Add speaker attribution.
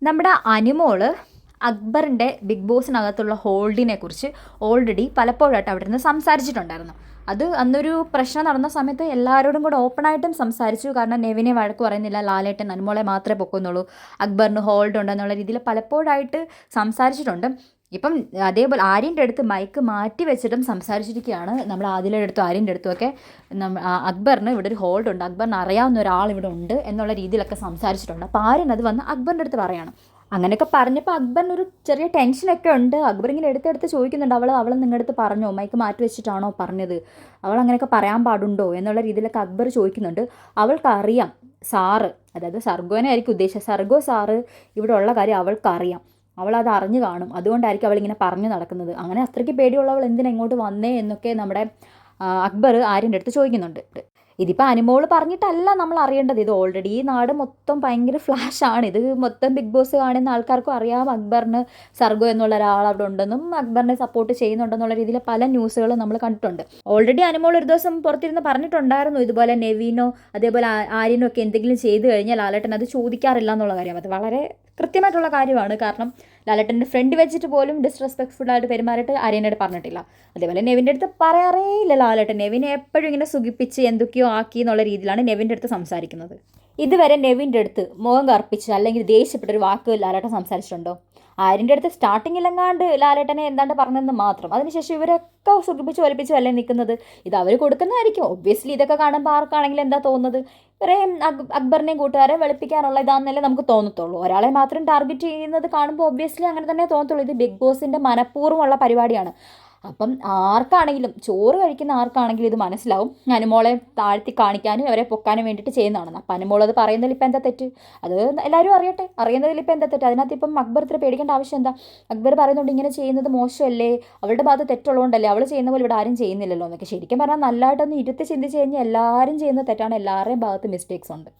Speaker 1: നമ്മുടെ അനുമോള് അക്ബറിൻ്റെ ബിഗ് ബോസിനകത്തുള്ള ഹോൾഡിനെ കുറിച്ച് ഓൾറെഡി പലപ്പോഴായിട്ട് അവിടെ നിന്ന് സംസാരിച്ചിട്ടുണ്ടായിരുന്നു. അത് അന്നൊരു പ്രശ്നം നടന്ന സമയത്ത് എല്ലാവരോടും കൂടെ ഓപ്പണായിട്ടും സംസാരിച്ചു. കാരണം നെവിനെ വഴക്ക് പറയുന്നില്ല, ലാലേട്ടൻ അനുമോളെ മാത്രമേ പൊക്കുന്നുള്ളൂ, അക്ബറിന് ഹോൾഡ് ഉണ്ടെന്നുള്ള രീതിയിൽ പലപ്പോഴായിട്ട് സംസാരിച്ചിട്ടുണ്ട്. ഇപ്പം അതേപോലെ ആര്യൻ്റെ അടുത്ത് മൈക്ക് മാറ്റി വെച്ചിട്ടും സംസാരിച്ചിരിക്കുകയാണ്. നമ്മൾ ആദിലയുടെ അടുത്തും ആര്യൻ്റെ അടുത്തുമൊക്കെ അക്ബറിന് ഇവിടെ ഒരു ഹോൾഡ് ഉണ്ട്, അക്ബറിന് അറിയാവുന്ന ഒരാൾ ഇവിടെ ഉണ്ട് എന്നുള്ള രീതിയിലൊക്കെ സംസാരിച്ചിട്ടുണ്ട്. അപ്പോൾ ആര്യൻ അത് വന്ന് അക്ബറിൻ്റെ അടുത്ത് പറയാണ്. അങ്ങനെയൊക്കെ പറഞ്ഞപ്പോൾ അക്ബറിനൊരു ചെറിയ ടെൻഷനൊക്കെ ഉണ്ട്. അക്ബർ ഇങ്ങനെ എടുത്തെടുത്ത് ചോദിക്കുന്നുണ്ട്, അവൾ നിങ്ങളുടെ അടുത്ത് പറഞ്ഞോ, മൈക്ക് മാറ്റി വെച്ചിട്ടാണോ പറഞ്ഞത്, അവൾ അങ്ങനെയൊക്കെ പറയാൻ പാടുണ്ടോ എന്നുള്ള രീതിയിലൊക്കെ അക്ബർ ചോദിക്കുന്നുണ്ട്. അവൾക്കറിയാം സാറ്, അതായത് സർഗോനെ ആയിരിക്കും ഉദ്ദേശിച്ചത്, സർഗോ സാറ് ഇവിടെ ഉള്ള കാര്യം അവൾക്കറിയാം, അവളത് അറിഞ്ഞു കാണും, അതുകൊണ്ടായിരിക്കും അവളിങ്ങനെ പറഞ്ഞു നടക്കുന്നത്. അങ്ങനെ അത്രയ്ക്ക് പേടിയുള്ളവൾ എന്തിനാ ഇങ്ങോട്ട് വന്നേ എന്നൊക്കെ നമ്മുടെ അക്ബർ ആര്യൻ്റെ അടുത്ത് ചോദിക്കുന്നുണ്ട്. ഇതിപ്പോൾ അനുമോള് പറഞ്ഞിട്ടല്ല നമ്മൾ അറിയേണ്ടത്, ഇത് ഓൾറെഡി ഈ നാട് മൊത്തം ഭയങ്കര ഫ്ലാഷാണ്. ഇത് മൊത്തം ബിഗ് ബോസ് കാണുന്ന ആൾക്കാർക്കും അറിയാം അക്ബറിന് സർഗോ എന്നുള്ള ഒരാൾ അവിടെ ഉണ്ടെന്നും അക്ബറിനെ സപ്പോർട്ട് ചെയ്യുന്നുണ്ടെന്നുള്ള രീതിയിൽ പല ന്യൂസുകളും നമ്മൾ കണ്ടിട്ടുണ്ട്. ഓൾറെഡി അനുമോൾ ഒരു ദിവസം പുറത്തിരുന്ന് പറഞ്ഞിട്ടുണ്ടായിരുന്നു, ഇതുപോലെ നെവീനോ അതേപോലെ ആര്യനോ ഒക്കെ എന്തെങ്കിലും ചെയ്തു കഴിഞ്ഞാൽ ലാലേട്ടൻ അത് ചോദിക്കാറില്ല എന്നുള്ള കാര്യം. അത് വളരെ കൃത്യമായിട്ടുള്ള കാര്യമാണ്. കാരണം ലാലേട്ടൻ്റെ ഫ്രണ്ട് വെച്ചിട്ട് പോലും ഡിസ്റെസ്പെക്ട്ഫുള്ളായിട്ട് പെരുമാറിയിട്ട് ആര്യനോട് പറഞ്ഞിട്ടില്ല. അതേപോലെ നെവിൻ്റെ അടുത്ത് പറയാറേ ഇല്ല ലാലേട്ടൻ. നെവിനെ എപ്പോഴും ഇങ്ങനെ സുഖിപ്പിച്ച് എന്തൊക്കെയോ ആക്കി എന്നുള്ള രീതിയിലാണ് നെവിൻ്റെ അടുത്ത് സംസാരിക്കുന്നത്. ഇതുവരെ നെവിൻ്റെ അടുത്ത് മുഖം കറുപ്പിച്ച് അല്ലെങ്കിൽ ദേഷ്യപ്പെട്ടൊരു വാക്ക് ലാലേട്ടൻ സംസാരിച്ചിട്ടുണ്ടോ? ആര്യൻ്റെ അടുത്ത് സ്റ്റാർട്ടിങ്ങിലെങ്ങാണ്ട് ലാലേട്ടനെ എന്താണ്ട് പറഞ്ഞതെന്ന് മാത്രം. അതിനുശേഷം ഇവരൊക്കെ സുഖിപ്പിച്ച് വലിപ്പിച്ച് വല്ലേ നിൽക്കുന്നത്. ഇത് അവർ കൊടുക്കുന്നതായിരിക്കും. ഒബ്വിയസ്ലി ഇതൊക്കെ കാണുമ്പോൾ ആർക്കാണെങ്കിലും എന്താ തോന്നുന്നത്, ഇവരെയും അക്ബറിനെയും കൂട്ടുകാരെ വെളുപ്പിക്കാനുള്ള ഇതാണെന്നല്ലേ നമുക്ക് തോന്നത്തുള്ളൂ. ഒരാളെ മാത്രം ടാർഗറ്റ് ചെയ്യുന്നത് കാണുമ്പോൾ ഒബ്വിയസ്ലി അങ്ങനെ തന്നെ തോന്നത്തുള്ളൂ. ഇത് ബിഗ് ബോസിൻ്റെ മനഃപൂർവ്വമുള്ള പരിപാടിയാണ്. അപ്പം ആർക്കാണെങ്കിലും, ചോറ് കഴിക്കുന്ന ആർക്കാണെങ്കിലും ഇത് മനസ്സിലാവും അനുമോളെ താഴ്ത്തി കാണിക്കാനും അവരെ പൊക്കാനും വേണ്ടിയിട്ട് ചെയ്യുന്നതാണെന്ന്. അപ്പം അനുമോളത് പറയുന്നതിൽ ഇപ്പം എന്താ തെറ്റ്? അത് എല്ലാവരും അറിയട്ടെ, അറിയുന്നതിൽ ഇപ്പം എന്താ തെറ്റ്? അതിനകത്ത് ഇപ്പം അക്ബർ ഇത്ര പേടിക്കേണ്ട ആവശ്യം എന്താ? അക്ബർ പറയുന്നുണ്ട് ഇങ്ങനെ ചെയ്യുന്നത് മോശമല്ലേ, അവളുടെ ഭാഗത്ത് തെറ്റുള്ളതുകൊണ്ടല്ലേ, അവൾ ചെയ്യുന്ന പോലെ ഇവിടെ ആരും ചെയ്യുന്നില്ലല്ലോ എന്നൊക്കെ. ശരിക്കും പറഞ്ഞാൽ നല്ലതായിട്ടൊന്ന് ഇരുത്തി ചിന്തിച്ച് കഴിഞ്ഞാൽ എല്ലാവരും ചെയ്യുന്ന തെറ്റാണ്, എല്ലാവരുടെയും ഭാഗത്ത് മിസ്റ്റേക്സ് ഉണ്ട്.